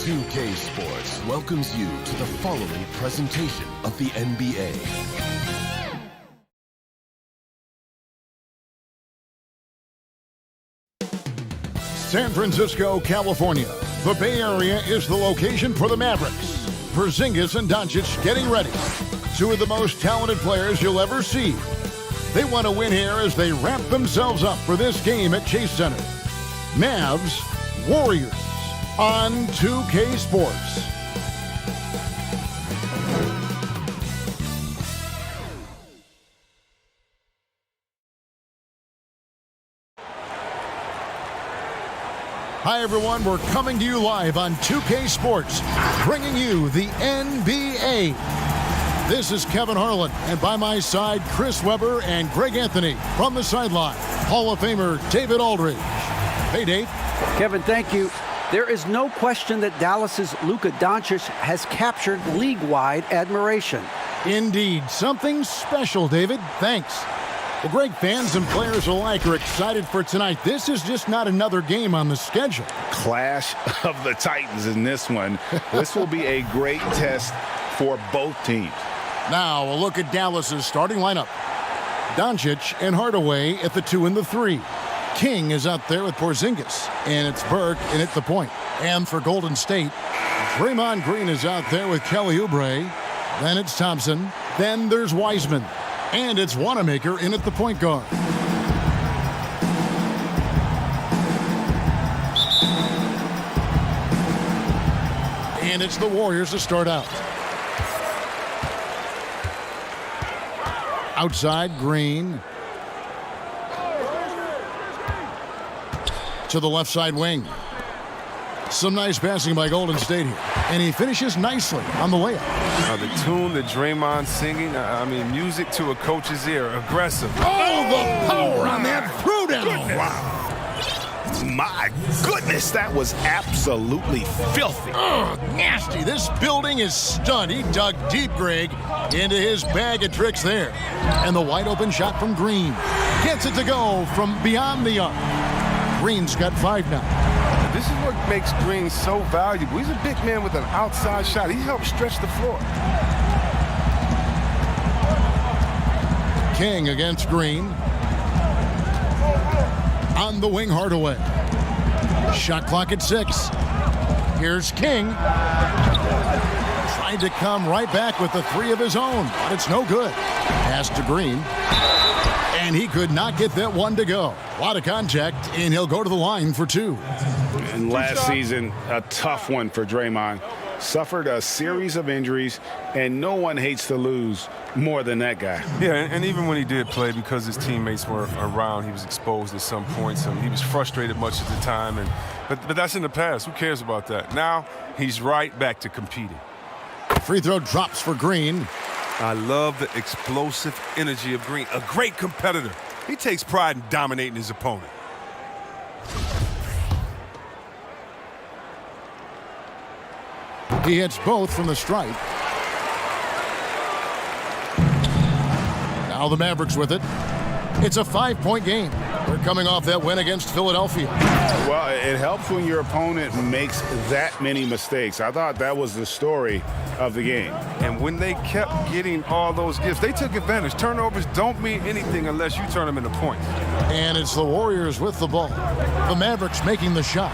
2K Sports welcomes you to the following presentation of the NBA. San Francisco, California. The Bay Area is the location for the Mavericks. Porzingis and Doncic getting ready. Two of the most talented players you'll ever see. They want to win here as they ramp themselves up for this game at Chase Center. Mavs, Warriors on 2K Sports. Hi, everyone. We're coming to you live on 2K Sports, bringing you the NBA. This is Kevin Harlan, and by my side, Chris Webber and Greg Anthony. From the sideline, Hall of Famer David Aldridge. Hey, Dave. Kevin, thank you. There is no question that Dallas's Luka Doncic has captured league-wide admiration. Indeed. Something special, David. Thanks. Well, Greg, fans and players alike are excited for tonight. This is just not another game on the schedule. Clash of the Titans in this one. This will be a great test for both teams. Now, a look at Dallas's starting lineup. Doncic and Hardaway at the 2 and the 3. King is out there with Porzingis, and it's Burke in at the point. And for Golden State, Draymond Green is out there with Kelly Oubre. Then it's Thompson. Then there's Wiseman. And it's Wanamaker in at the point guard. And it's the Warriors to start out. Outside, Green. To the left side wing. Some nice passing by Golden State here. And he finishes nicely on the layup. The tune that Draymond's singing, music to a coach's ear, aggressive. Oh, the power on that throwdown. Wow. My goodness, that was absolutely filthy. Oh, nasty. This building is stunned. He dug deep, Greg, into his bag of tricks there. And the wide open shot from Green. Gets it to go from beyond the arc. Green's got 5 now. This is what makes Green so valuable. He's a big man with an outside shot. He helps stretch the floor. King against Green. On the wing, Hardaway. Shot clock at 6. Here's King. Tried to come right back with the 3 of his own, but it's no good. Pass to Green. And he could not get that one to go. A lot of contact, and he'll go to the line for 2. And last season, a tough one for Draymond. Suffered a series of injuries, and no one hates to lose more than that guy. Yeah, and even when he did play, because his teammates were around, he was exposed at some points, and he was frustrated much of the time. But that's in the past. Who cares about that? Now, he's right back to competing. Free throw drops for Green. I love the explosive energy of Green. A great competitor. He takes pride in dominating his opponent. He hits both from the stripe. Now the Mavericks with it. It's a 5-point game. They're coming off that win against Philadelphia. Well, it helps when your opponent makes that many mistakes. I thought that was the story of the game. And when they kept getting all those gifts, they took advantage. Turnovers don't mean anything unless you turn them into points. And it's the Warriors with the ball. The Mavericks making the shot.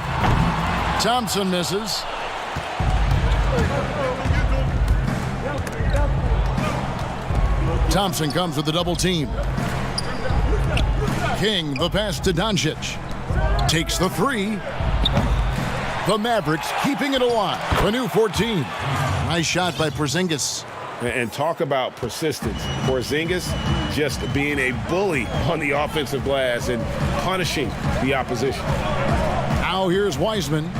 Thompson misses. Thompson comes with the double team. King, the pass to Doncic. Takes the 3. The Mavericks keeping it alive. A new 14. Nice shot by Porzingis. And talk about persistence. Porzingis just being a bully on the offensive glass and punishing the opposition. Now here's Wiseman.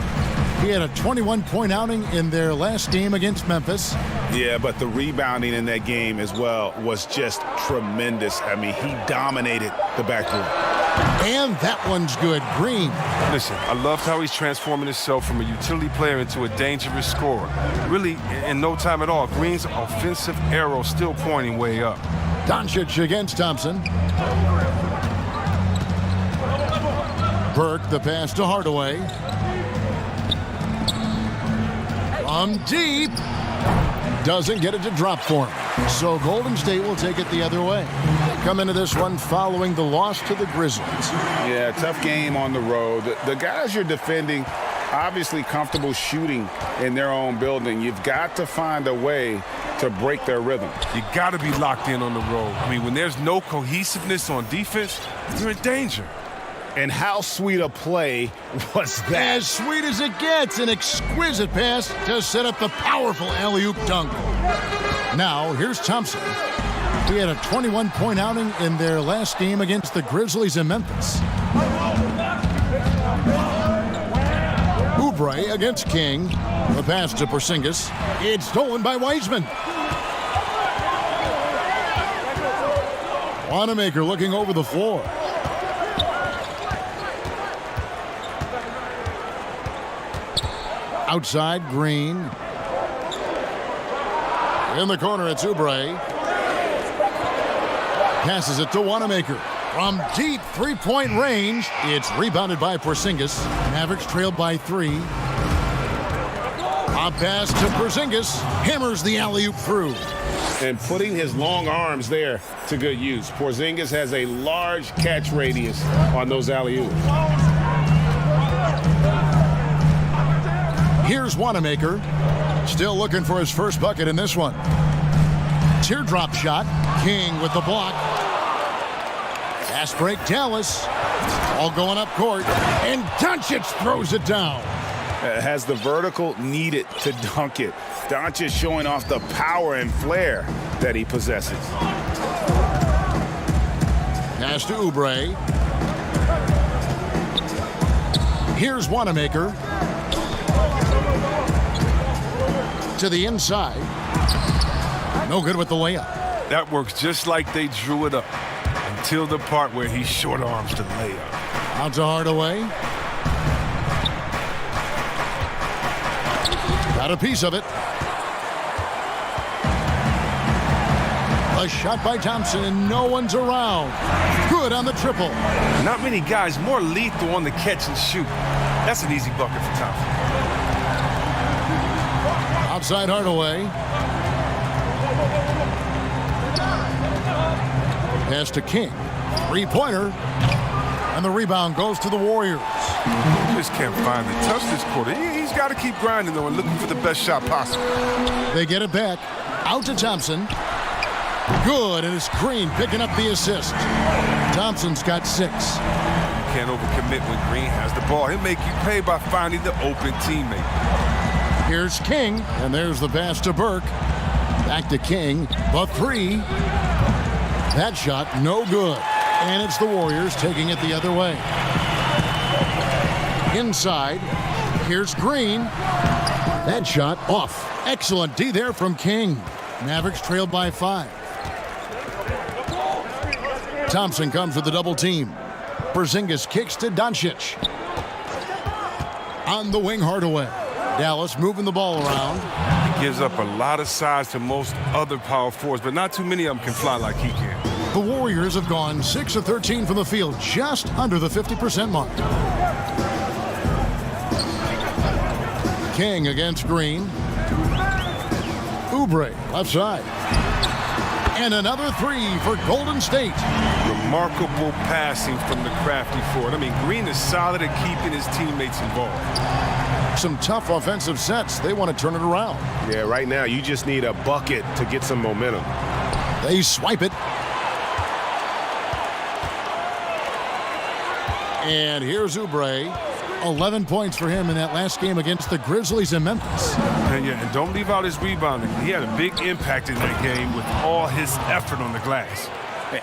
He had a 21-point outing in their last game against Memphis. Yeah, but the rebounding in that game as well was just tremendous. I mean, he dominated the backcourt. And that one's good. Green. Listen, I loved how he's transforming himself from a utility player into a dangerous scorer. Really, in no time at all, Green's offensive arrow still pointing way up. Doncic against Thompson. Burke, the pass to Hardaway. from deep. Doesn't get it to drop for him. So Golden State will take it the other way. Come into this one following the loss to the Grizzlies. Yeah, tough game on the road. The guys you're defending, obviously comfortable shooting in their own building. You've got to find a way to break their rhythm. You got to be locked in on the road. I mean, when there's no cohesiveness on defense, you're in danger. And how sweet a play was that? As sweet as it gets, an exquisite pass to set up the powerful alley-oop dunk. Now, here's Thompson. He had a 21-point outing in their last game against the Grizzlies in Memphis. Oubre against King. The pass to Porzingis. It's stolen by Wiseman. Wanamaker looking over the floor. Outside, Green. In the corner, it's Oubre. Passes it to Wanamaker. From deep three-point range, it's rebounded by Porzingis. Mavericks trailed by 3. A pass to Porzingis. Hammers the alley-oop through. And putting his long arms there to good use. Porzingis has a large catch radius on those alley-oops. Here's Wanamaker. Still looking for his first bucket in this one. Teardrop shot. King with the block. Fast break, Dallas. All going up court. And Doncic throws it down. Has the vertical needed to dunk it. Doncic showing off the power and flair that he possesses. Pass to Oubre. Here's Wanamaker. To the inside. No good with the layup. That works just like they drew it up until the part where he short arms the layup. Out to Hardaway. Got a piece of it. A shot by Thompson and no one's around. Good on the triple. Not many guys more lethal on the catch and shoot. That's an easy bucket for Thompson. Outside Hardaway. Pass to King. Three-pointer. And the rebound goes to the Warriors. He just can't find the touch this quarter. He's got to keep grinding, though, and looking for the best shot possible. They get it back. Out to Thompson. Good, and it's Green picking up the assist. Thompson's got 6. You can't overcommit when Green has the ball. He'll make you pay by finding the open teammate. Here's King, and there's the pass to Burke. Back to King, but 3. That shot, no good. And it's the Warriors taking it the other way. Inside, here's Green. That shot off. Excellent D there from King. Mavericks trailed by 5. Thompson comes with the double team. Porzingis kicks to Doncic. On the wing, Hardaway. Dallas moving the ball around. He gives up a lot of size to most other power forwards, but not too many of them can fly like he can. The Warriors have gone 6 of 13 from the field, just under the 50% mark. King against Green. Oubre, left side. And another 3 for Golden State. Remarkable passing from the crafty forward. I mean, Green is solid at keeping his teammates involved. Some tough offensive sets. They want to turn it around. Yeah, right now you just need a bucket to get some momentum. They swipe it. And here's Oubre. 11 points for him in that last game against the Grizzlies in Memphis. And don't leave out his rebounding. He had a big impact in that game with all his effort on the glass.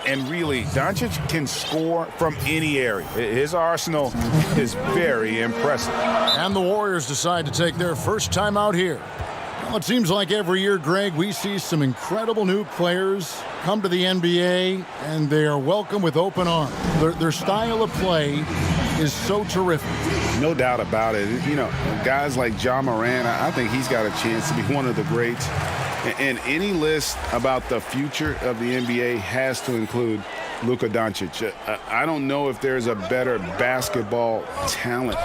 And really, Doncic can score from any area. His arsenal is very impressive. And the Warriors decide to take their first time out here. Well, it seems like every year, Greg, we see some incredible new players come to the NBA, and they are welcome with open arms. Their style of play is so terrific. No doubt about it. You know, guys like Ja Morant, I think he's got a chance to be one of the greats. And any list about the future of the NBA has to include Luka Doncic. I don't know if there's a better basketball talent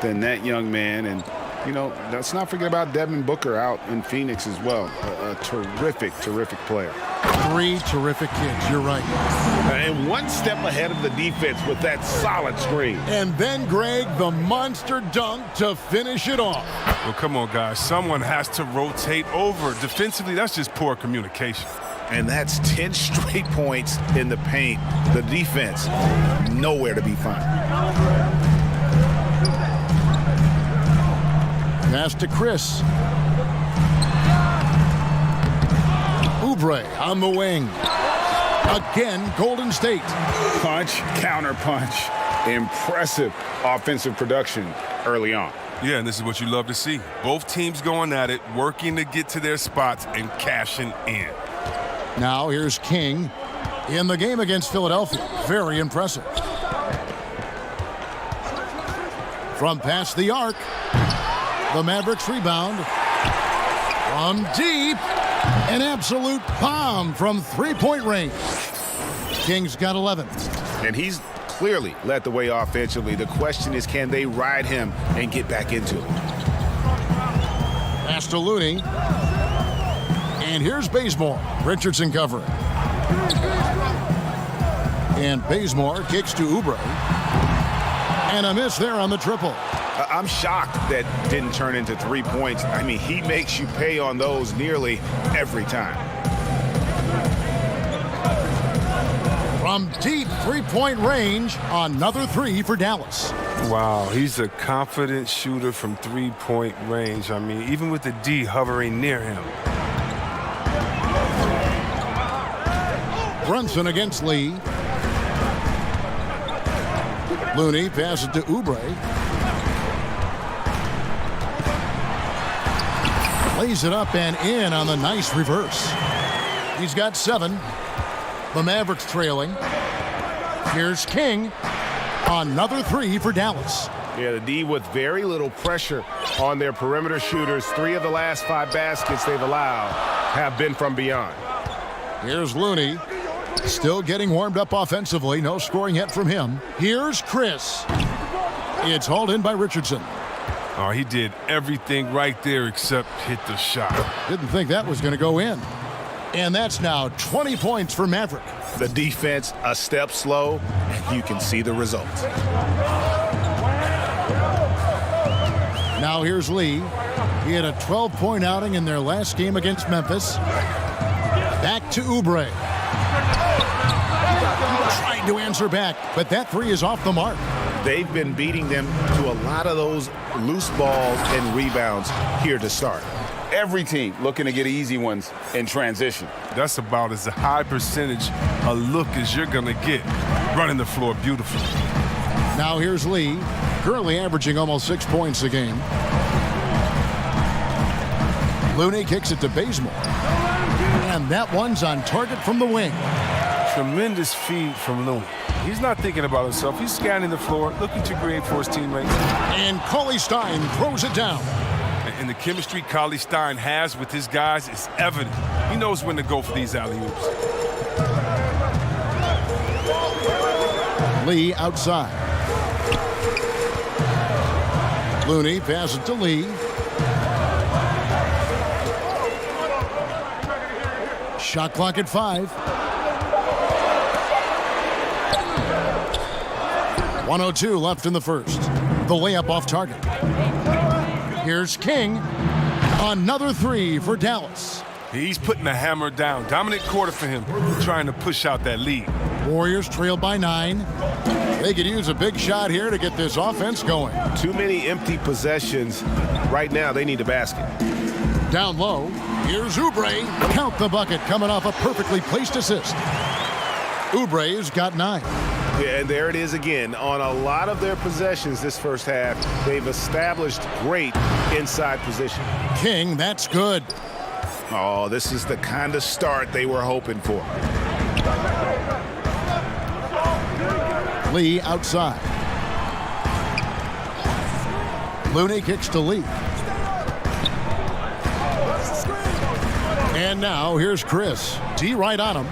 than that young man. And you know, let's not forget about Devin Booker out in Phoenix as well. A terrific player. 3 terrific kids, you're right. And one step ahead of the defense with that solid screen. And then, Greg, the monster dunk to finish it off. Well, come on, guys. Someone has to rotate over. Defensively, that's just poor communication. And that's 10 straight points in the paint. The defense, nowhere to be found. Pass to Chris. Oubre on the wing. Again, Golden State. Punch, counter punch. Impressive offensive production early on. Yeah, and this is what you love to see. Both teams going at it, working to get to their spots and cashing in. Now here's King in the game against Philadelphia. Very impressive. From past the arc, the Mavericks rebound. From deep, an absolute bomb from three-point range. King's got 11. And he's clearly led the way offensively. The question is, can they ride him and get back into it? Pass to Looney. And here's Bazemore. Richardson covering. And Bazemore kicks to Oubre. And a miss there on the triple. I'm shocked that didn't turn into 3 points. I mean, he makes you pay on those nearly every time. From deep three-point range, another 3 for Dallas. Wow, he's a confident shooter from three-point range. I mean, even with the D hovering near him. Brunson against Lee. Looney passes to Oubre. Lays it up and in on the nice reverse. He's got 7. The Mavericks trailing. Here's King. Another 3 for Dallas. Yeah, the D with very little pressure on their perimeter shooters. 3 of the last 5 baskets they've allowed have been from beyond. Here's Looney. Still getting warmed up offensively. No scoring yet from him. Here's Chris. It's hauled in by Richardson. Oh, he did everything right there except hit the shot. Didn't think that was going to go in. And that's now 20 points for Maverick. The defense a step slow, and you can see the results. Now here's Lee. He had a 12-point outing in their last game against Memphis. Back to Oubre. Trying to answer back, but that 3 is off the mark. They've been beating them to a lot of those loose balls and rebounds here to start. Every team looking to get easy ones in transition. That's about as a high percentage a look as you're going to get. Running the floor beautifully. Now here's Lee, currently averaging almost 6 points a game. Looney kicks it to Bazemore. And that one's on target from the wing. Tremendous feed from Looney. He's not thinking about himself. He's scanning the floor, looking to create for his teammates. And Cauley Stein throws it down. And the chemistry Cauley Stein has with his guys is evident. He knows when to go for these alley-oops. Lee outside. Looney passes to Lee. Shot clock at 5. 1:02 left in the first. The layup off target. Here's King. Another 3 for Dallas. He's putting the hammer down. Dominant quarter for him, trying to push out that lead. Warriors trail by 9. They could use a big shot here to get this offense going. Too many empty possessions. Right now, they need a basket. Down low, here's Oubre. Count the bucket coming off a perfectly placed assist. Oubre's got 9. Yeah, and there it is again. On a lot of their possessions this first half, they've established great inside position. King, that's good. Oh, this is the kind of start they were hoping for. Lee outside. Looney kicks to Lee. And now here's Chris. D right on him.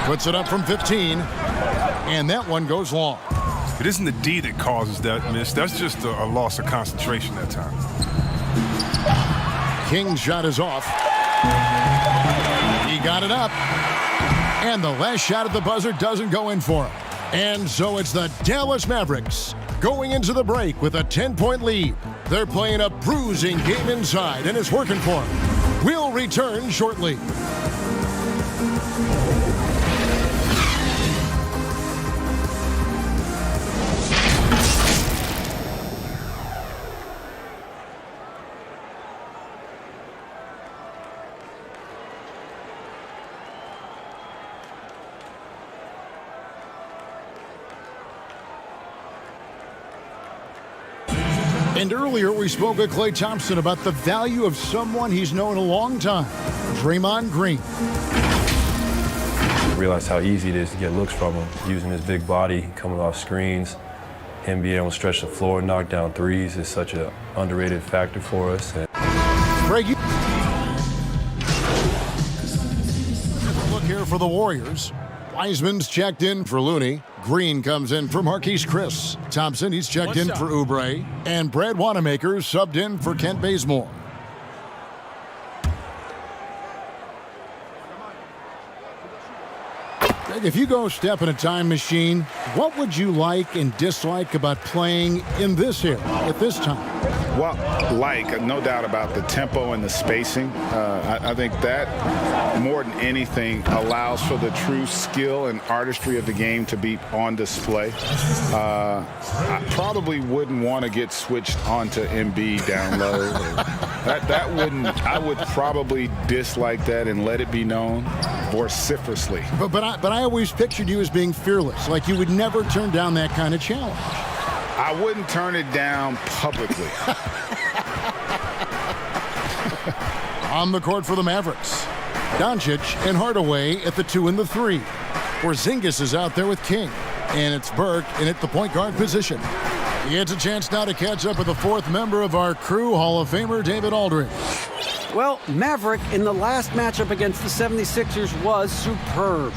Puts it up from 15. And that one goes long. It isn't the D that causes that miss. That's just a loss of concentration at times. King's shot is off. He got it up. And the last shot at the buzzer doesn't go in for him. And so it's the Dallas Mavericks going into the break with a 10-point lead. They're playing a bruising game inside, and it's working for them. We'll return shortly. And earlier we spoke with Klay Thompson about the value of someone he's known a long time, Draymond Green. Realize how easy it is to get looks from him, using his big body, coming off screens. Him being able to stretch the floor, knock down threes is such an underrated factor for us. Greg, look here for the Warriors. Wiseman's checked in for Looney. Green comes in for Marquise Chris. Thompson, he's checked in for Oubre. And Brad Wanamaker subbed in for Kent Bazemore. Greg, if you go step in a time machine, what would you like and dislike about playing in this era at this time? Well, no doubt about the tempo and the spacing. I think that, more than anything, allows for the true skill and artistry of the game to be on display. I probably wouldn't want to get switched onto Embiid down low. I would probably dislike that and let it be known vociferously. But I always pictured you as being fearless, like you would never turn down that kind of challenge. I wouldn't turn it down publicly. On the court for the Mavericks, Doncic and Hardaway at the 2 and the 3. Porzingis is out there with King. And it's Burke in at the point guard position. He gets a chance now to catch up with the fourth member of our crew, Hall of Famer David Aldridge. Well, Maverick in the last matchup against the 76ers was superb.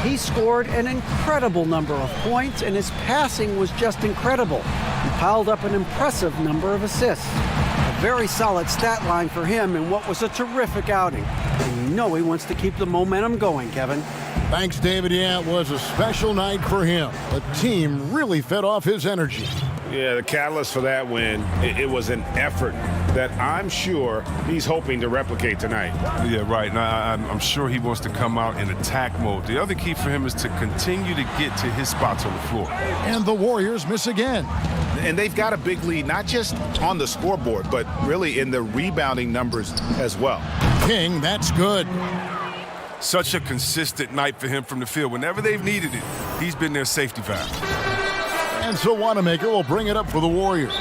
He scored an incredible number of points, and his passing was just incredible. He piled up an impressive number of assists. A very solid stat line for him in what was a terrific outing. And you know he wants to keep the momentum going, Kevin. Thanks, David. Yeah, it was a special night for him. The team really fed off his energy. Yeah, the catalyst for that win, it was an effort that I'm sure he's hoping to replicate tonight. Yeah, right. And I'm sure he wants to come out in attack mode. The other key for him is to continue to get to his spots on the floor. And the Warriors miss again. And they've got a big lead, not just on the scoreboard, but really in the rebounding numbers as well. King, that's good. Such a consistent night for him from the field. Whenever they've needed it, he's been their safety valve. And so Wanamaker will bring it up for the Warriors.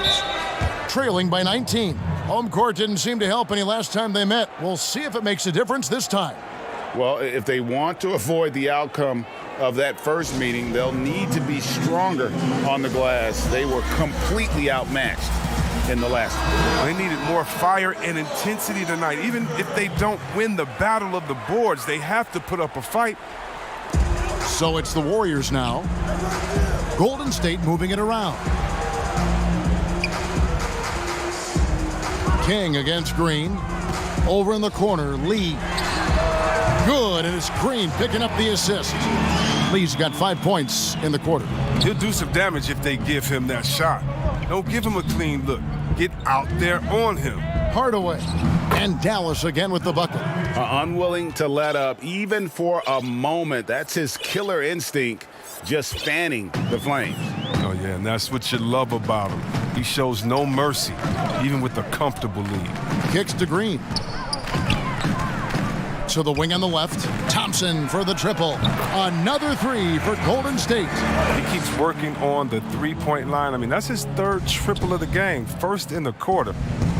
Trailing by 19. Home court didn't seem to help any last time they met. We'll see if it makes a difference this time. Well, if they want to avoid the outcome of that first meeting, they'll need to be stronger on the glass. They were completely outmatched in the last one. They needed more fire and intensity tonight. Even if they don't win the battle of the boards, they have to put up a fight. So it's the Warriors now. Golden State moving it around. King against Green. Over in the corner, Lee. Good, and it's Green picking up the assist. Lee's got 5 points in the quarter. He'll do some damage if they give him that shot. Don't give him a clean look. Get out there on him. Hardaway. And Dallas again with the bucket. Unwilling to let up, even for a moment. That's his killer instinct, just fanning the flames. Oh, yeah, and that's what you love about him. He shows no mercy, even with a comfortable lead. Kicks to Green. To the wing on the left. Thompson for the triple. Another three for Golden State. He keeps working on the three-point line. I mean, that's his third triple of the game, first in the quarter.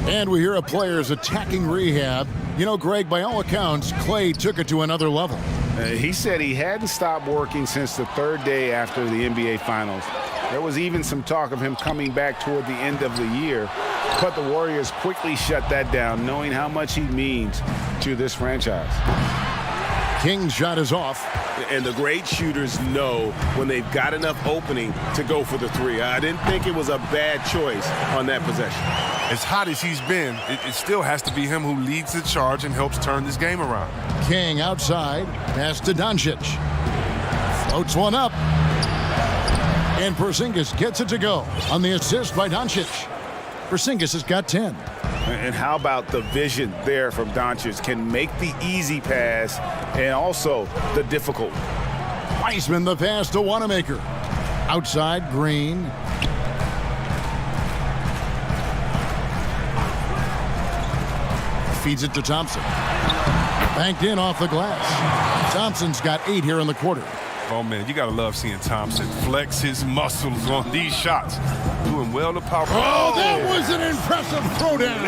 And we hear of players attacking rehab. You know, Greg, by all accounts, Klay took it to another level. He said he hadn't stopped working since the third day after the NBA Finals. There was even some talk of him coming back toward the end of the year, but the Warriors quickly shut that down, knowing how much he means to this franchise. King's shot is off. And the great shooters know when they've got enough opening to go for the three. I didn't think it was a bad choice on that possession. As hot as he's been, it still has to be him who leads the charge and helps turn this game around. King outside, pass to Doncic. Floats one up. And Porzingis gets it to go on the assist by Doncic. Porzingis has got 10. And how about the vision there from Doncic? Can make the easy pass and also the difficult. Wiseman the pass to Wanamaker. Outside, Green. Feeds it to Thompson. Banked in off the glass. Thompson's got 8 here in the quarter. Oh, man, you got to love seeing Thompson flex his muscles on these shots. Doing well to power. Oh, that was an impressive throwdown.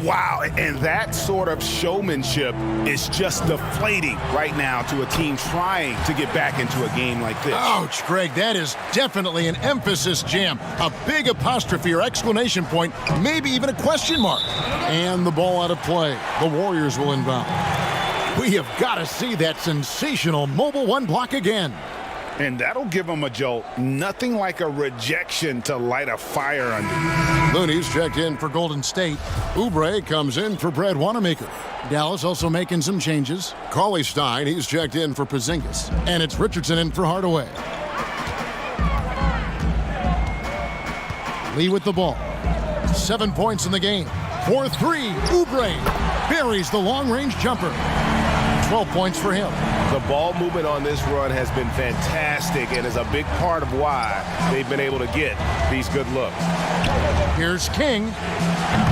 Wow, and that sort of showmanship is just deflating right now to a team trying to get back into a game like this. Ouch, Greg, that is definitely an emphasis jam. A big apostrophe or exclamation point, maybe even a question mark. And the ball out of play. The Warriors will inbound. We have got to see that sensational mobile one block again. And that'll give them a jolt. Nothing like a rejection to light a fire under. Looney's checked in for Golden State. Oubre comes in for Brad Wanamaker. Dallas also making some changes. Cauley-Stein, he's checked in for Porzingis. And it's Richardson in for Hardaway. Lee with the ball. 7 points in the game. 4-3. Oubre buries the long-range jumper. 12 points for him. The ball movement on this run has been fantastic and is a big part of why they've been able to get these good looks. Here's King.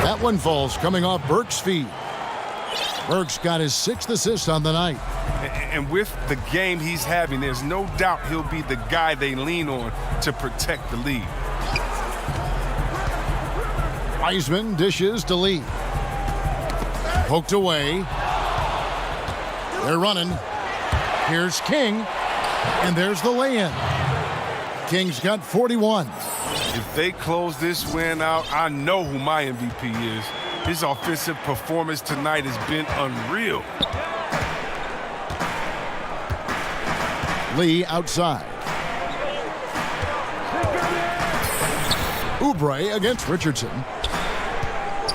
That one falls coming off Burke's feet. Burke's got his 6th assist on the night. And with the game he's having, there's no doubt he'll be the guy they lean on to protect the lead. Wiseman dishes to Lee. Poked away. They're running. Here's King. And there's the lay-in. King's got 41. If they close this win out, I know who my MVP is. His offensive performance tonight has been unreal. Lee outside. Oubre against Richardson.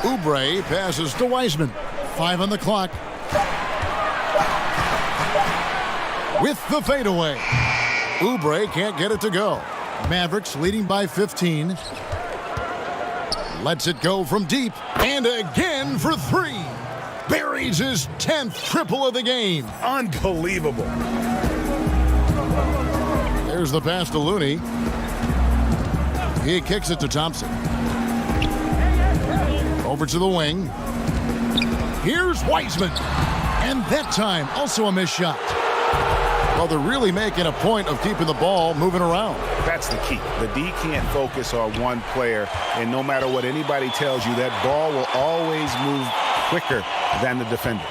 Oubre passes to Wiseman. 5 on the clock. With the fadeaway. Oubre can't get it to go. Mavericks leading by 15. Lets it go from deep. And again for 3. Buries his 10th triple of the game. Unbelievable. There's the pass to Looney. He kicks it to Thompson. Over to the wing. Here's Wiseman. And that time, also a missed shot. Well, they're really making a point of keeping the ball moving around. That's the key. The D can't focus on one player, and no matter what anybody tells you, that ball will always move quicker than the defender.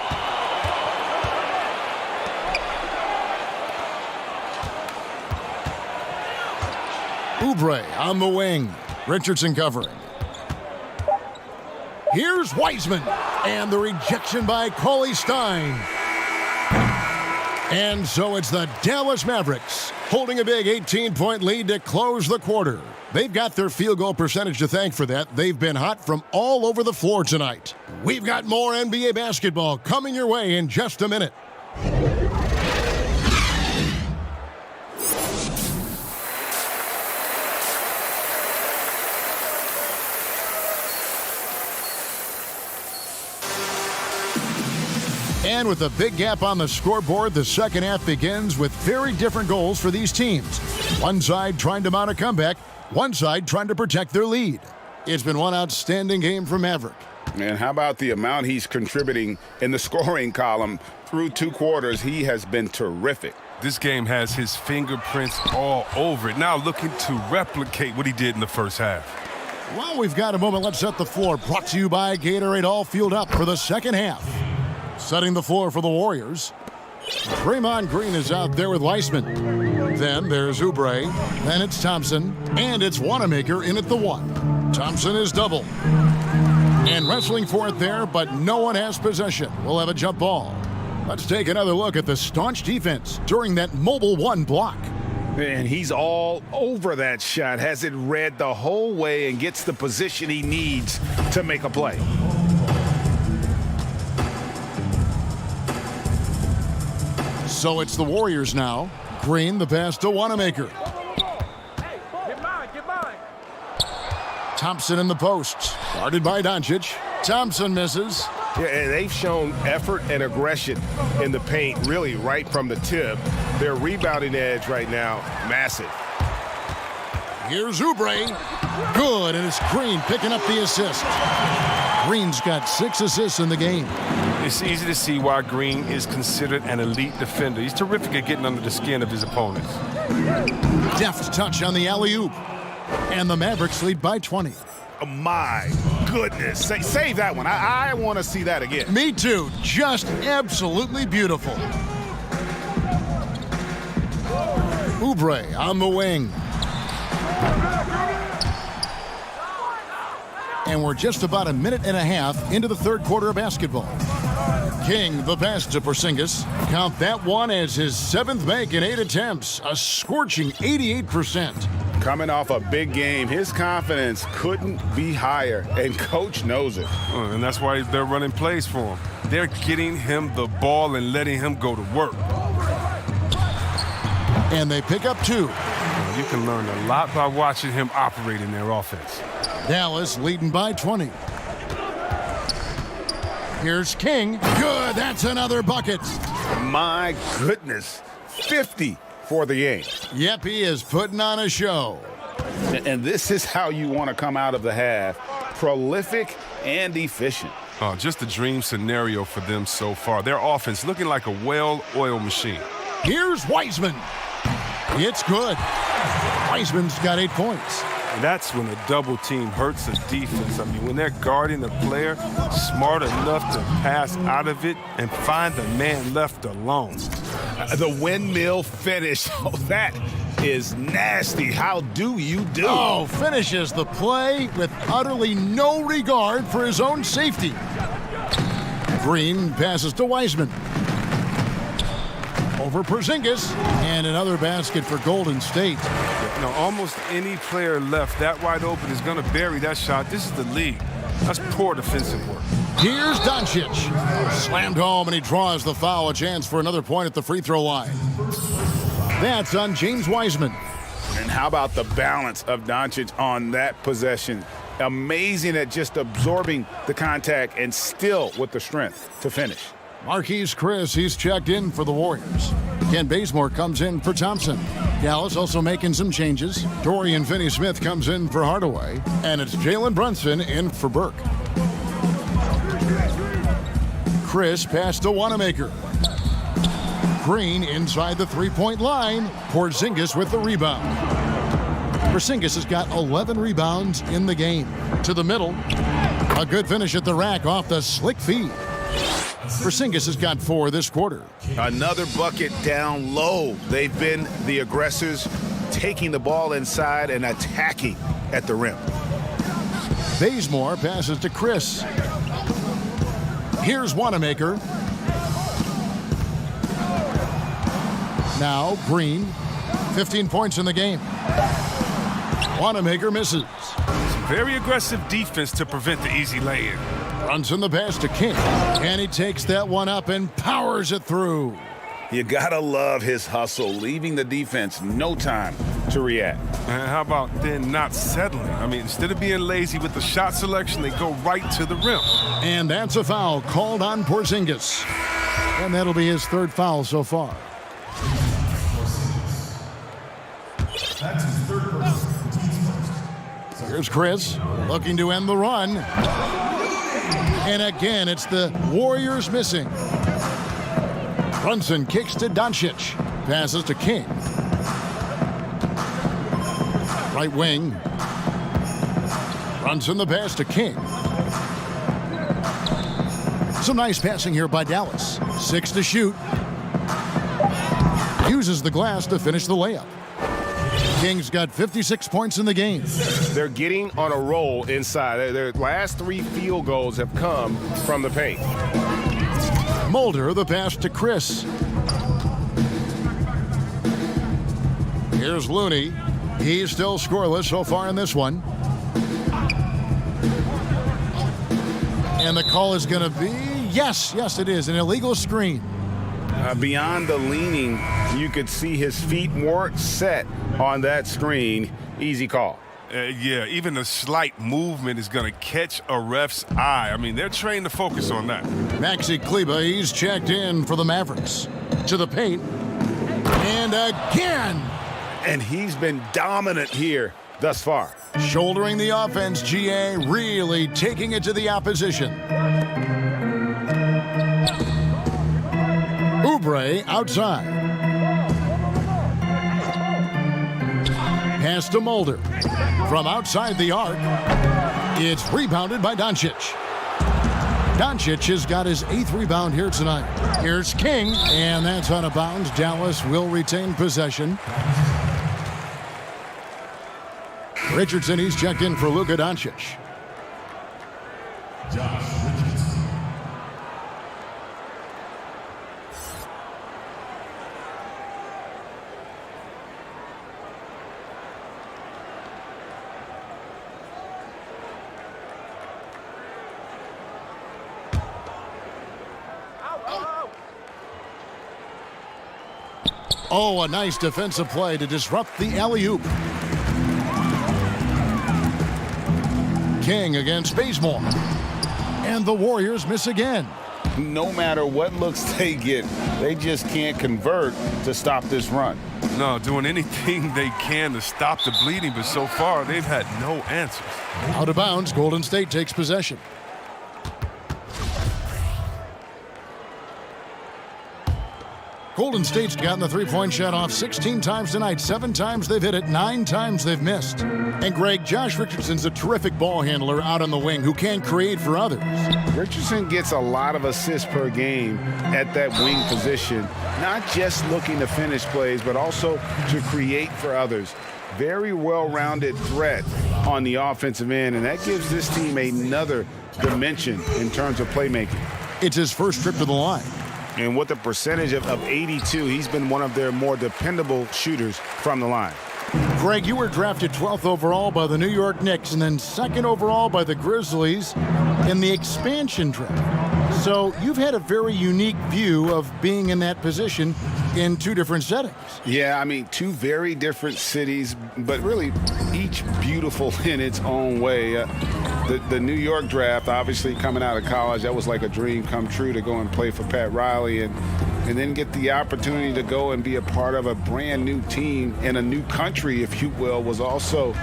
Oubre on the wing. Richardson covering. Here's Wiseman. And the rejection by Cauley-Stein. And so it's the Dallas Mavericks holding a big 18-point lead to close the quarter. They've got their field goal percentage to thank for that. They've been hot from all over the floor tonight. We've got more NBA basketball coming your way in just a minute. And with a big gap on the scoreboard, the second half begins with very different goals for these teams. One side trying to mount a comeback, one side trying to protect their lead. It's been one outstanding game for Maverick. And how about the amount he's contributing in the scoring column through 2 quarters? He has been terrific. This game has his fingerprints all over it. Now looking to replicate what he did in the first half. Well, we've got a moment. Let's set the floor. Brought to you by Gatorade. All fueled up for the second half. Setting the floor for the Warriors. Draymond Green is out there with Wiseman. Then there's Oubre. Then it's Thompson. And it's Wanamaker in at the 1. Thompson is double. And wrestling for it there, but no one has possession. We'll have a jump ball. Let's take another look at the staunch defense during that mobile one block. And he's all over that shot, has it read the whole way and gets the position he needs to make a play. So it's the Warriors now. Green, the pass to Wanamaker. Thompson in the post. Guarded by Doncic. Thompson misses. Yeah, and they've shown effort and aggression in the paint, really right from the tip. Their rebounding edge right now, massive. Here's Oubre. Good, and it's Green picking up the assist. Green's got 6 assists in the game. It's easy to see why Green is considered an elite defender. He's terrific at getting under the skin of his opponents. Deft touch on the alley-oop. And the Mavericks lead by 20. Oh, my goodness. Save that one. I want to see that again. Me too. Just absolutely beautiful. Oubre on the wing. And we're just about a minute and a half into the third quarter of basketball. King, the pass to Porzingis. Count that one as his 7th make in 8 attempts. A scorching 88%. Coming off a big game, his confidence couldn't be higher, and coach knows it. And that's why they're running plays for him. They're getting him the ball and letting him go to work. And they pick up 2. You can learn a lot by watching him operate in their offense. Dallas leading by 20. Here's King. Good, that's another bucket. My goodness, 50 for the game. Yep, he is putting on a show. And this is how you want to come out of the half. Prolific and efficient. Oh, just a dream scenario for them so far. Their offense looking like a well-oiled machine. Here's Wiseman. It's good. Wiseman's got 8 points. And that's when a double team hurts the defense. I mean, when they're guarding the player smart enough to pass out of it and find the man left alone. The windmill finish. Oh, that is nasty. How do you do? Oh, finishes the play with utterly no regard for his own safety. Green passes to Wiseman. Over Porzingis, and another basket for Golden State. You know, almost any player left that wide open is going to bury that shot. This is the league. That's poor defensive work. Here's Doncic. Slammed home, and he draws the foul. A chance for another point at the free throw line. That's on James Wiseman. And how about the balance of Doncic on that possession? Amazing at just absorbing the contact and still with the strength to finish. Marquise Chris, he's checked in for the Warriors. Ken Bazemore comes in for Thompson. Dallas also making some changes. Dorian Finney-Smith comes in for Hardaway. And it's Jalen Brunson in for Burke. Chris passed to Wanamaker. Green inside the three-point line. Porzingis with the rebound. Porzingis has got 11 rebounds in the game. To the middle. A good finish at the rack off the slick feed. Porzingis has got 4 this quarter. Another bucket down low. They've been the aggressors, taking the ball inside and attacking at the rim. Bazemore passes to Chris. Here's Wanamaker. Now Green, 15 points in the game. Wanamaker misses. Some very aggressive defense to prevent the easy lay-in. Brunson the pass to King. And he takes that one up and powers it through. You gotta love his hustle, leaving the defense no time to react. And how about then not settling? I mean, instead of being lazy with the shot selection, they go right to the rim. And that's a foul called on Porzingis. And that'll be his 3rd foul so far. Here's Chris looking to end the run. And again, it's the Warriors missing. Brunson kicks to Doncic. Passes to King. Right wing. Brunson the pass to King. Some nice passing here by Dallas. 6 to shoot. Uses the glass to finish the layup. King's got 56 points in the game. They're getting on a roll inside. Their last 3 field goals have come from the paint. Mulder, the pass to Chris. Here's Looney. He's still scoreless so far in this one. And the call is going to be, yes, it is, an illegal screen. Beyond the leaning, you could see his feet weren't set on that screen. Easy call. Yeah, even a slight movement is going to catch a ref's eye. I mean, they're trained to focus on that. Maxi Kleber, he's checked in for the Mavericks. To the paint. And again. And he's been dominant here thus far. Shouldering the offense, GA really taking it to the opposition. Oubre outside. Pass to Mulder. From outside the arc, it's rebounded by Doncic. Doncic has got his 8th rebound here tonight. Here's King, and that's out of bounds. Dallas will retain possession. Richardson, he's checked in for Luka Doncic. Oh, a nice defensive play to disrupt the alley-oop. King against Bazemore. And the Warriors miss again. No matter what looks they get, they just can't convert to stop this run. No, doing anything they can to stop the bleeding, but so far they've had no answers. Out of bounds, Golden State takes possession. Golden State's gotten the three-point shot off 16 times tonight. 7 times they've hit it, 9 times they've missed. And Greg, Josh Richardson's a terrific ball handler out on the wing who can create for others. Richardson gets a lot of assists per game at that wing position, not just looking to finish plays, but also to create for others. Very well-rounded threat on the offensive end, and that gives this team another dimension in terms of playmaking. It's his first trip to the line. And with a percentage of 82, he's been one of their more dependable shooters from the line. Greg, you were drafted 12th overall by the New York Knicks and then 2nd overall by the Grizzlies in the expansion draft. So you've had a very unique view of being in that position in 2 different settings. Yeah, I mean, 2 very different cities, but really each beautiful in its own way. The New York draft, obviously coming out of college, that was like a dream come true to go and play for Pat Riley and then get the opportunity to go and be a part of a brand new team in a new country, if you will, was also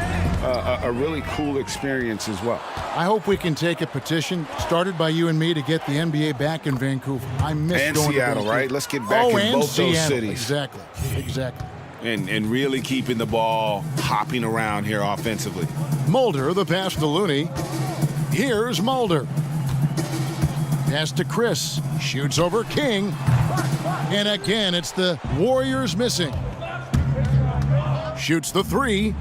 a really cool experience as well. I hope we can take a petition started by you and me to get the NBA back in Vancouver. I miss and going Seattle, to right? Let's get back in both Seattle. those cities. Exactly. And really keeping the ball hopping around here offensively. Mulder, the pass to Looney. Here's Mulder. Pass to Chris. Shoots over King. And again, it's the Warriors missing. Shoots the 3.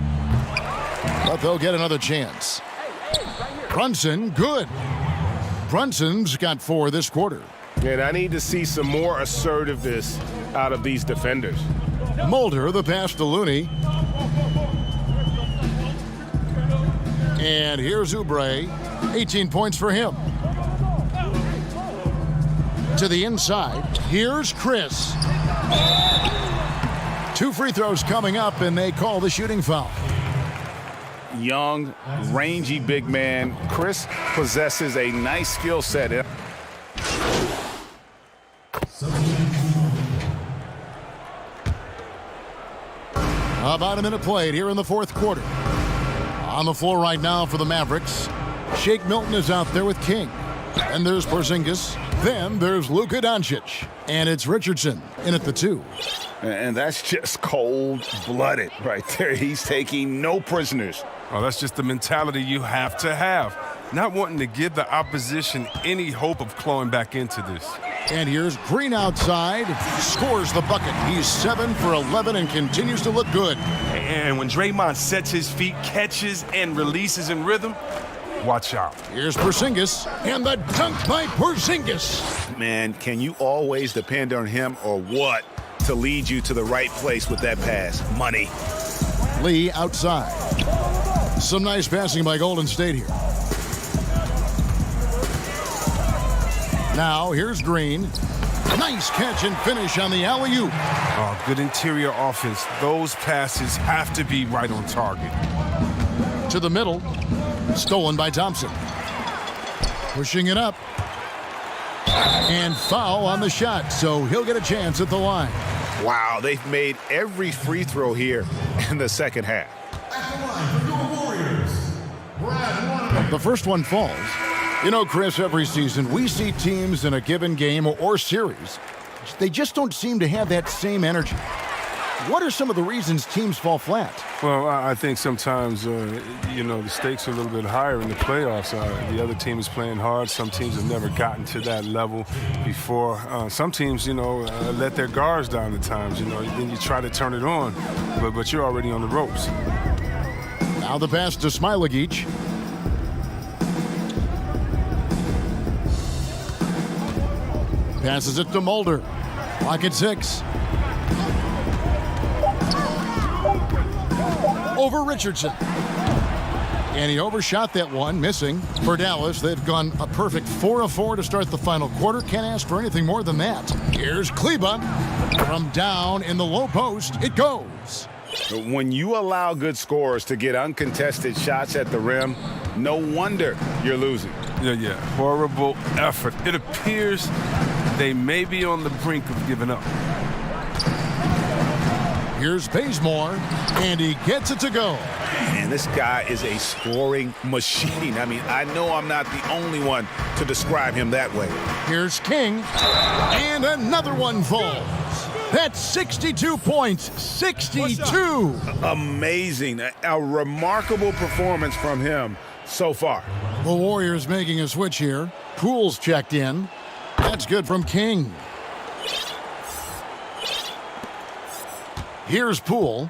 But they'll get another chance. Brunson, good. Brunson's got 4 this quarter. And I need to see some more assertiveness out of these defenders. Mulder, the pass to Looney. And here's Oubre. 18 points for him. To the inside. Here's Chris. 2 free throws coming up, and they call the shooting foul. Young, rangy big man. Chris possesses a nice skill set. About a minute played here in the 4th quarter. On the floor right now for the Mavericks. Shake Milton is out there with King. And there's Porzingis. Then there's Luka Doncic. And it's Richardson in at the 2. And that's just cold-blooded right there. He's taking no prisoners. Oh, that's just the mentality you have to have. Not wanting to give the opposition any hope of clawing back into this. And here's Green outside. Scores the bucket. He's 7 for 11 and continues to look good. And when Draymond sets his feet, catches, and releases in rhythm, Watch out. Here's Porzingis, and the dunk by Porzingis. Man, can you always depend on him or what to lead you to the right place with that pass? Money. Lee outside. Some nice passing by Golden State here. Now here's Green. Nice catch and finish on the alley-oop. Oh, good interior offense. Those passes have to be right on target. To the middle. Stolen by Thompson. Pushing it up. And foul on the shot, so he'll get a chance at the line. Wow, they've made every free throw here in the second half. The first one falls. You know, Chris, every season we see teams in a given game or series. They just don't seem to have that same energy. What are some of the reasons teams fall flat? Well, I think sometimes, the stakes are a little bit higher in the playoffs. The other team is playing hard. Some teams have never gotten to that level before. Some teams, let their guards down at times. Then you try to turn it on, but you're already on the ropes. Now the pass to Smailagic. Passes it to Mulder. Clock at 6. Over Richardson. And he overshot that one, missing. For Dallas, they've gone a perfect 4 of 4 to start the final quarter. Can't ask for anything more than that. Here's Kleba. From down in the low post, it goes. When you allow good scorers to get uncontested shots at the rim, no wonder you're losing. Yeah. Horrible effort. It appears they may be on the brink of giving up. Here's Bazemore, and he gets it to go. Man, this guy is a scoring machine. I know I'm not the only one to describe him that way. Here's King, and another one falls. That's 62 points, 62. Amazing. A remarkable performance from him so far. The Warriors making a switch here. Poole's checked in. That's good from King. Here's Poole.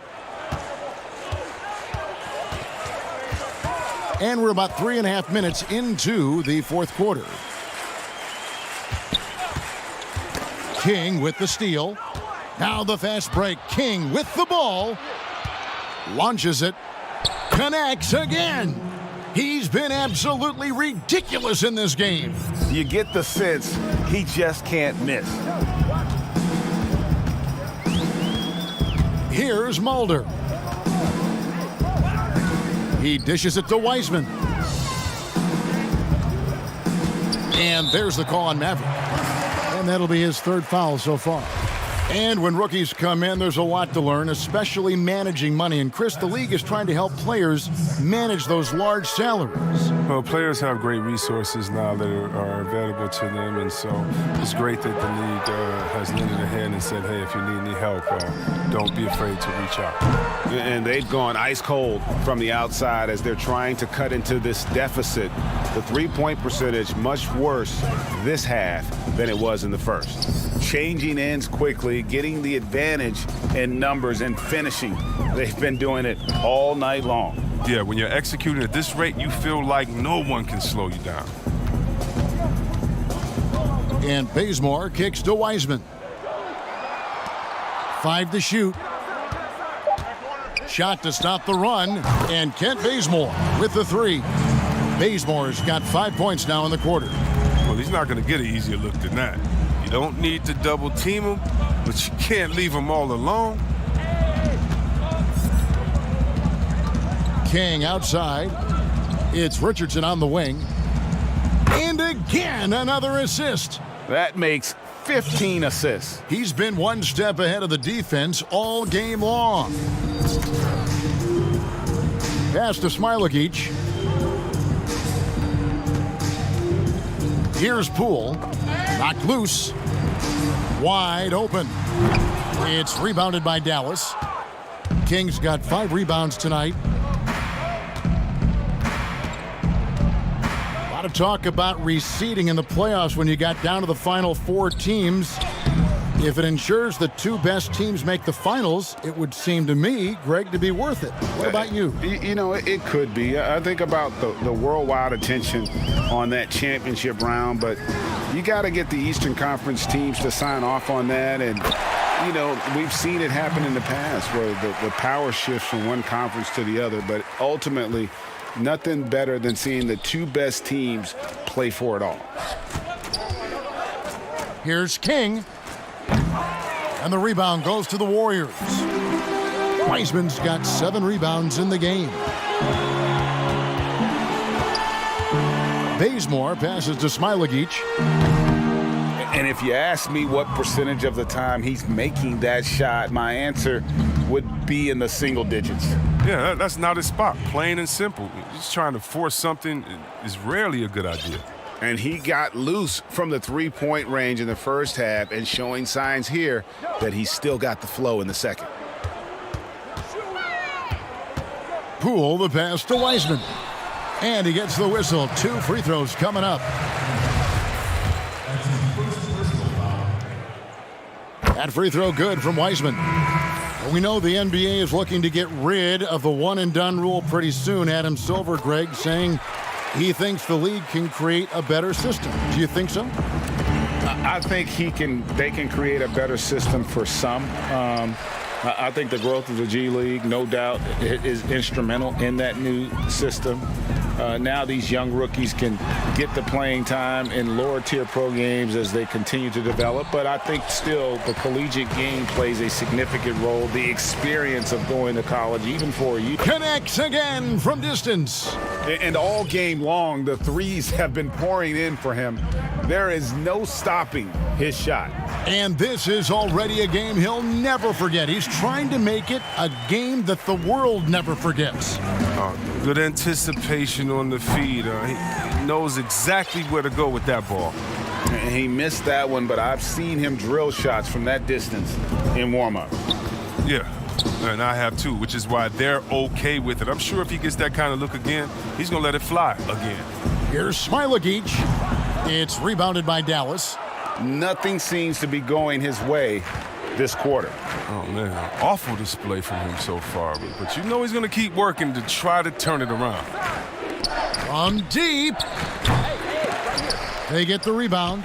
And we're about 3.5 minutes into the fourth quarter. King with the steal. Now the fast break. King with the ball. Launches it. Connects again. He's been absolutely ridiculous in this game. You get the sense he just can't miss. Here's Mulder. He dishes it to Wiseman. And there's the call on Maverick. And that'll be his third foul so far. And when rookies come in, there's a lot to learn, especially managing money. And Chris, the league is trying to help players manage those large salaries. Well, players have great resources now that are available to them, and so it's great that the league has lended a hand and said, hey, if you need any help, don't be afraid to reach out. And they've gone ice cold from the outside as they're trying to cut into this deficit. The three-point percentage much worse this half than it was in the first. Changing ends quickly, getting the advantage in numbers and finishing. They've been doing it all night long. Yeah, when you're executing at this rate, you feel like no one can slow you down. And Bazemore kicks to Wiseman. 5 to shoot. Shot to stop the run. And Kent Bazemore with the 3. Bazemore's got 5 points now in the quarter. Well, he's not going to get an easier look than that. You don't need to double team him, but you can't leave him all alone. King outside. It's Richardson on the wing. And again, another assist. That makes 15 assists. He's been one step ahead of the defense all game long. Pass to Smailagic. Here's Poole. Knocked loose. Wide open. It's rebounded by Dallas. King's got 5 rebounds tonight. A lot of talk about reseeding in the playoffs when you got down to the final 4 teams. If it ensures the two best teams make the finals, it would seem to me, Greg, to be worth it. What about you? You know, it could be. I think about the worldwide attention on that championship round, but you got to get the Eastern Conference teams to sign off on that. And, you know, we've seen it happen in the past where the power shifts from one conference to the other, but ultimately nothing better than seeing the two best teams play for it all. Here's King. And the rebound goes to the Warriors. Wiseman's got 7 rebounds in the game. Bazemore passes to Smilagic. And if you ask me what percentage of the time he's making that shot, my answer would be in the single digits. Yeah, that's not his spot, plain and simple. Just trying to force something is rarely a good idea. And he got loose from the three-point range in the first half and showing signs here that he's still got the flow in the second. Poole the pass to Wiseman. And he gets the whistle. 2 free throws coming up. That free throw good from Wiseman. We know the NBA is looking to get rid of the one-and-done rule pretty soon. Adam Silver, Greg, saying he thinks the league can create a better system. Do you think so? I think they can create a better system for some. I think the growth of the G League, no doubt, is instrumental in that new system. Now these young rookies can get the playing time in lower-tier pro games as they continue to develop. But I think still the collegiate game plays a significant role. The experience of going to college, even for you. Connects again from distance. And all game long, the threes have been pouring in for him. There is no stopping his shot. And this is already a game he'll never forget. He's trying to make it a game that the world never forgets. Good anticipation on the feed. He knows exactly where to go with that ball. And he missed that one, but I've seen him drill shots from that distance in warm-up. Yeah, and I have too, which is why they're okay with it. I'm sure if he gets that kind of look again, he's going to let it fly again. Here's Smilagic. It's rebounded by Dallas. Nothing seems to be going his way this quarter. Oh, man, awful display from him so far. But you know he's going to keep working to try to turn it around. From deep. They get the rebound.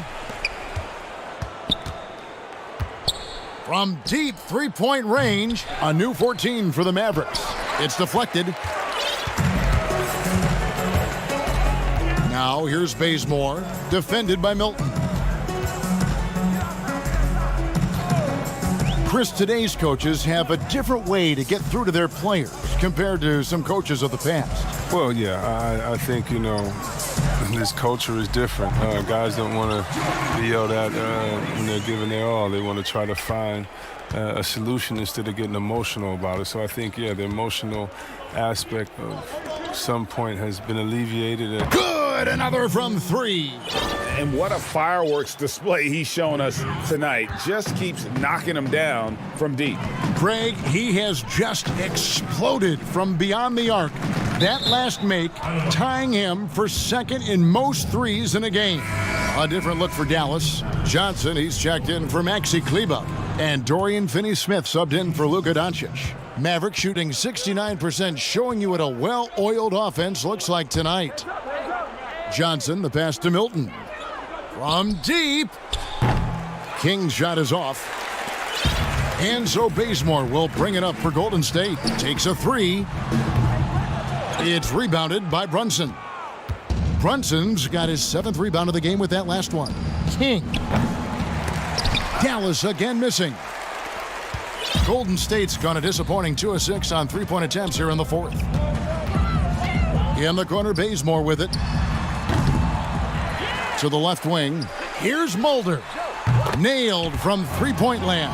From deep three-point range, a new 14 for the Mavericks. It's deflected. Now here's Bazemore, defended by Milton. Chris, today's coaches have a different way to get through to their players compared to some coaches of the past. Well, yeah, I think, you know, this culture is different. Guys don't want to be yelled at when they're giving their all. They want to try to find a solution instead of getting emotional about it. So I think, yeah, the emotional aspect of some point has been alleviated. Good! Another from 3. And what a fireworks display he's showing us tonight. Just keeps knocking him down from deep. Greg, he has just exploded from beyond the arc. That last make tying him for second in most threes in a game. A different look for Dallas. Johnson, he's checked in for Maxi Kleber. And Dorian Finney-Smith subbed in for Luka Doncic. Mavericks shooting 69%, showing you what a well-oiled offense looks like tonight. Johnson, the pass to Milton. From deep. King's shot is off. And so Bazemore will bring it up for Golden State. Takes a 3. It's rebounded by Brunson. Brunson's got his 7th rebound of the game with that last one. King. Dallas again missing. Golden State's gone a disappointing 2 of 6 on three-point attempts here in the 4th. In the corner, Bazemore with it. To the left wing. Here's Mulder. Nailed from three-point land.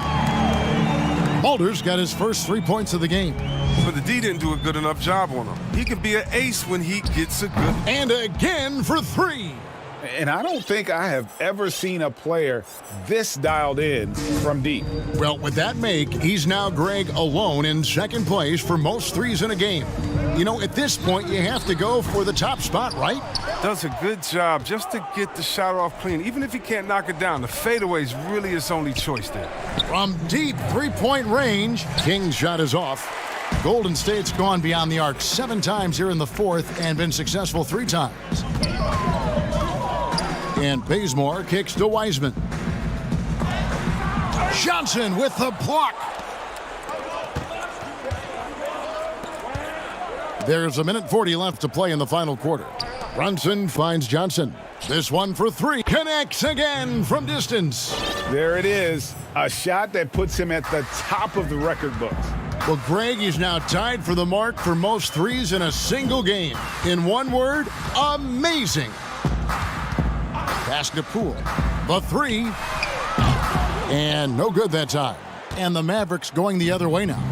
Mulder's got his first 3 points of the game. But the D didn't do a good enough job on him. He can be an ace when he gets a good... And again for 3. And I don't think I have ever seen a player this dialed in from deep. Well, with that make, he's now, Greg, alone in second place for most threes in a game. You know, at this point, you have to go for the top spot, right? Does a good job just to get the shot off clean. Even if he can't knock it down, the fadeaway is really his only choice there. From deep three-point range, King's shot is off. Golden State's gone beyond the arc 7 times here in the fourth and been successful 3 times. And Bazemore kicks to Wiseman. Johnson with the block. There's 1:40 left to play in the final quarter. Brunson finds Johnson. This one for 3. Connects again from distance. There it is. A shot that puts him at the top of the record books. Well, Greg is now tied for the mark for most threes in a single game. In one word, amazing. Pass to Poole. The 3. And no good that time. And the Mavericks going the other way now.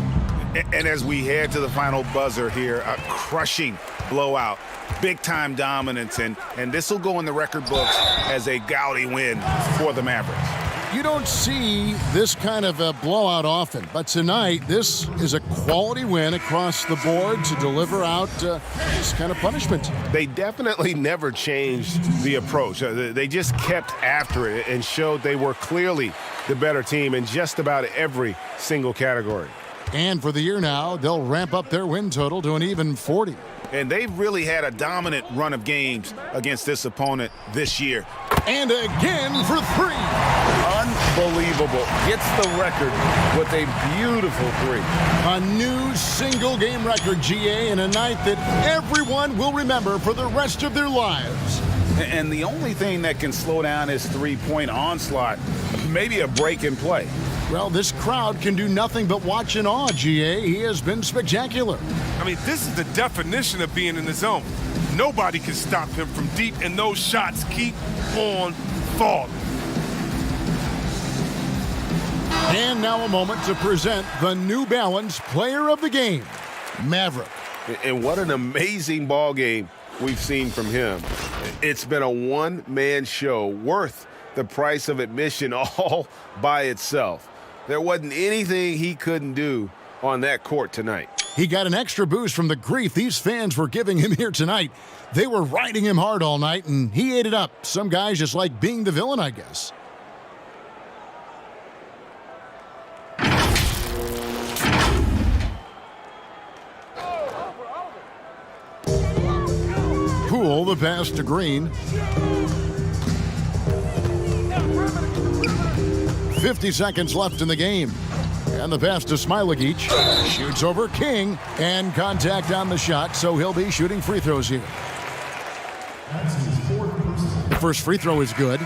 And as we head to the final buzzer here, a crushing blowout, big-time dominance, and this will go in the record books as a gaudy win for the Mavericks. You don't see this kind of a blowout often, but tonight this is a quality win across the board to deliver out this kind of punishment. They definitely never changed the approach. They just kept after it and showed they were clearly the better team in just about every single category. And for the year now, they'll ramp up their win total to an even 40. And they've really had a dominant run of games against this opponent this year. And again for 3. Unbelievable. Gets the record with a beautiful 3. A new single-game record, GA, in a night that everyone will remember for the rest of their lives. And the only thing that can slow down his three-point onslaught, maybe a break in play. Well, this crowd can do nothing but watch in awe, GA. He has been spectacular. I mean, this is the definition of being in the zone. Nobody can stop him from deep, and those shots keep on falling. And now a moment to present the New Balance Player of the Game, Maverick. And what an amazing ball game we've seen from him. It's been a one-man show worth the price of admission all by itself. There wasn't anything he couldn't do on that court tonight. He got an extra boost from the grief these fans were giving him here tonight. They were riding him hard all night, and he ate it up. Some guys just like being the villain, I guess. Poole, the pass to Green. 50 seconds left in the game. And the pass to Smailagic. Shoots over King. And contact on the shot, so he'll be shooting free throws here. The first free throw is good.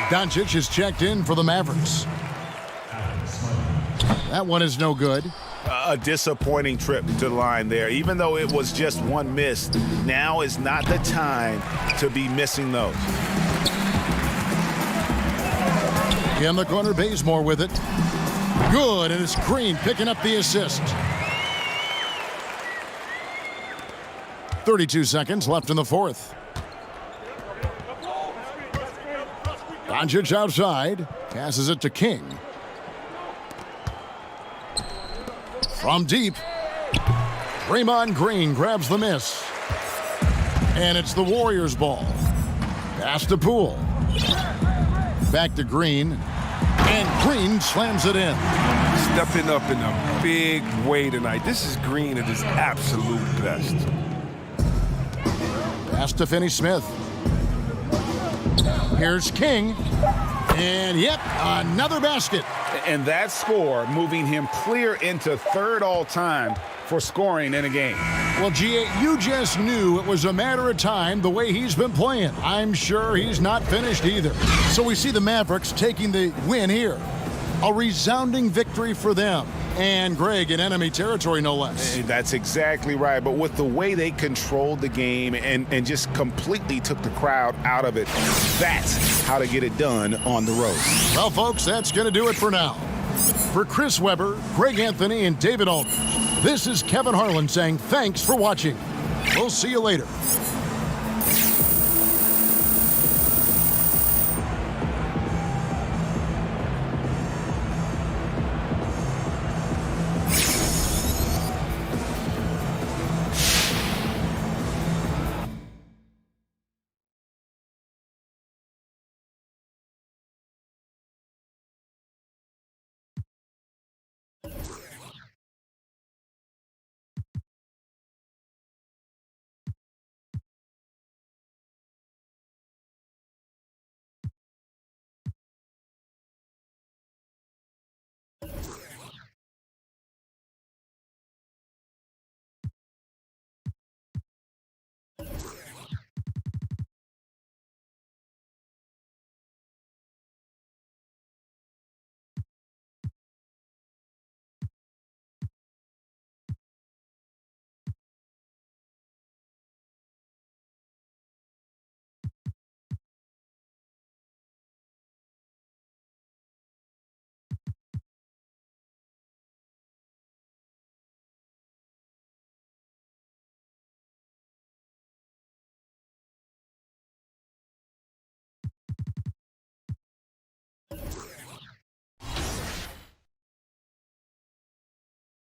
Doncic is checked in for the Mavericks. That one is no good. A disappointing trip to the line there. Even though it was just one miss, now is not the time to be missing those. In the corner, Bazemore with it. Good, and it's Green picking up the assist. 32 seconds left in the fourth. Doncic outside. Passes it to King. From deep. Draymond Green grabs the miss. And it's the Warriors' ball. Pass to Poole. Back to Green. And Green slams it in. Stepping up in a big way tonight. This is Green at his absolute best. Pass to Finney-Smith. Here's King. And yep, another basket. And that score moving him clear into third all-time for scoring in a game. Well, GA, you just knew it was a matter of time the way he's been playing. I'm sure he's not finished either. So we see the Mavericks taking the win here. A resounding victory for them. And Greg in enemy territory, no less. That's exactly right. But with the way they controlled the game and just completely took the crowd out of it, that's how to get it done on the road. Well, folks, that's going to do it for now. For Chris Webber, Greg Anthony, and David Aldridge, this is Kevin Harlan saying thanks for watching. We'll see you later.